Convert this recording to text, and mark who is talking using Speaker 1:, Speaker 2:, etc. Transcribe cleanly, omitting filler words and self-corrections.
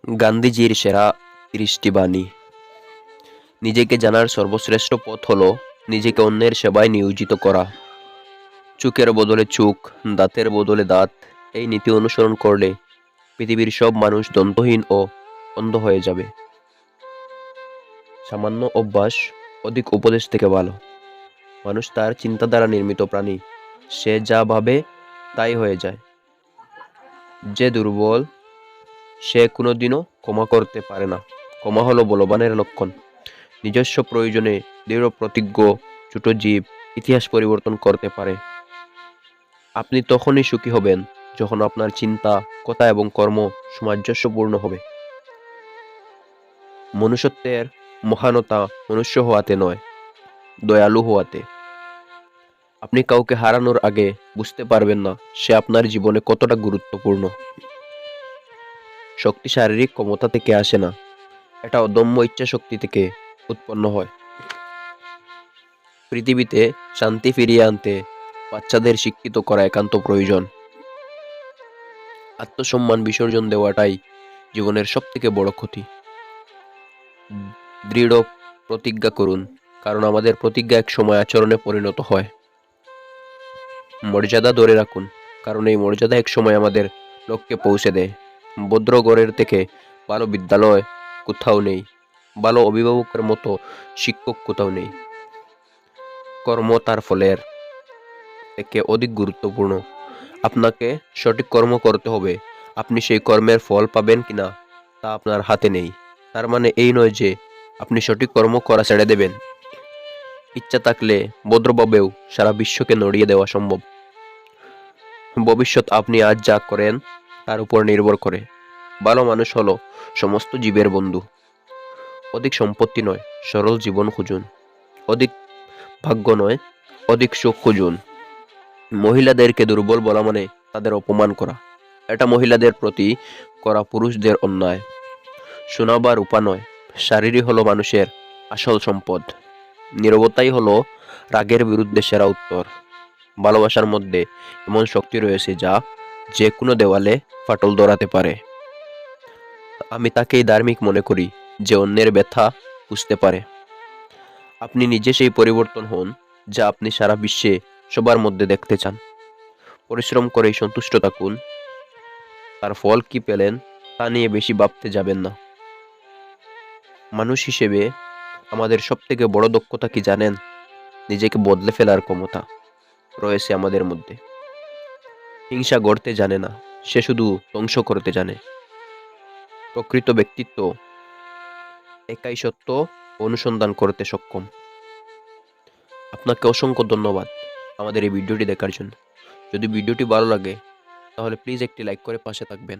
Speaker 1: গান্ধীজির সেরা ৩০টি বাণী। নিজেকে জানার সর্বশ্রেষ্ঠ পথ হল নিজেকে অন্যের সেবায় নিয়োজিত করা। চোখের বদলে চোখ, দাঁতের বদলে দাঁত, এই নীতি অনুসরণ করলে পৃথিবীর সব মানুষ দন্তহীন ও অন্ধ হয়ে যাবে। সামান্য অভ্যাস অধিক উপদেশ থেকে ভালো। মানুষ তার চিন্তা দ্বারা নির্মিত প্রাণী। সে যা ভাবে তাই হয়ে যায়। যে দুর্বল সে কোনোদিনও ক্ষমা করতে পারে না। ক্ষমা হলো বলবানের লক্ষণ। নিজস্ব প্রয়োজনে দৃঢ় প্রতিজ্ঞ ছোট জীব ইতিহাস পরিবর্তন করতে পারে। আপনি তখনই সুখী হবেন যখন আপনার চিন্তা, কথা এবং কর্ম সামঞ্জস্যপূর্ণ হবে। মনুষ্যত্বের মহানতা মনুষ্য হওয়াতে নয়, দয়ালু হওয়াতে। আপনি কাউকে হারানোর আগে বুঝতে পারবেন না সে আপনার জীবনে কতটা গুরুত্বপূর্ণ। শক্তি শারীরিক ক্ষমতা থেকে আসে না, এটা অদম্য ইচ্ছা শক্তি থেকে উৎপন্ন হয়। পৃথিবীতে শান্তি ফিরিয়ে আনতে বাচ্চাদের শিক্ষিত করা একান্ত প্রয়োজন। আত্মসম্মান বিসর্জন দেওয়াটাই জীবনের সবথেকে বড় ক্ষতি। দৃঢ় প্রতিজ্ঞা করুন, কারণ আমাদের প্রতিজ্ঞা এক সময় আচরণে পরিণত হয়। মর্যাদা ধরে রাখুন, কারণ এই মর্যাদা এক সময় আমাদের লক্ষ্যে পৌঁছে দেয়। ভদ্র ঘরের থেকে ভালো বিদ্যালয় কোথাও নেই, ভালো অভিভাবকের মতো শিক্ষক কোথাও নেই। কর্ম তার ফলের থেকে অধিক গুরুত্বপূর্ণ। আপনাকে সঠিক কর্ম করতে হবে। আপনি সেই কর্মের ফল পাবেন কিনা তা আপনার হাতে নেই। তার মানে এই নয় যে আপনি সঠিক কর্ম করা ছেড়ে দেবেন। ইচ্ছা থাকলে ভদ্রভাবেও সারা বিশ্বকে নড়িয়ে দেওয়া সম্ভব। ভবিষ্যৎ আপনি আজ যা করেন তার উপর নির্ভর করে। ভালো মানুষ হলো সমস্ত জীবের বন্ধু। অধিক সম্পত্তি নয়, সরল জীবন খুঁজুন। অধিক ভাগ্য নয়, অধিক সুখ খুঁজুন। মহিলাদেরকে দুর্বল বলা মানে তাদের অপমান করা। এটা মহিলাদের প্রতি করা পুরুষদের অন্যায়। সোনা বা রূপা নয়, শারীরিক হলো মানুষের আসল সম্পদ। নীরবতাই হলো রাগের বিরুদ্ধে সেরা উত্তর। ভালোবাসার মধ্যে এমন শক্তি রয়েছে যা যে কোনো দেওয়ালে ফাটল ধরাতে পারে। আমি তাকেই ধার্মিক মনে করি যে অন্যের ব্যথা বুঝতে পারে। আপনি নিজে সেই পরিবর্তন হন যা আপনি সারা বিশ্বে সবার মধ্যে দেখতে চান। পরিশ্রম করেই সন্তুষ্ট থাকুন। তার ফল কি পেলেন তা নিয়ে বেশি ভাবতে যাবেন না। মানুষ হিসেবে আমাদের সবথেকে বড় দক্ষতা কি জানেন? নিজেকে বদলে ফেলার ক্ষমতা রয়েছে আমাদের মধ্যে। হিংসা গড়তে জানে না, সে শুধু ধ্বংস করতে জানে। প্রকৃত ব্যক্তিত্ব একাই সত্য অনুসন্ধান করতে সক্ষম। আপনাকে অসংখ্য ধন্যবাদ আমাদের এই ভিডিওটি দেখার জন্য। যদি ভিডিওটি ভালো লাগে তাহলে প্লিজ একটি লাইক করে পাশে থাকবেন।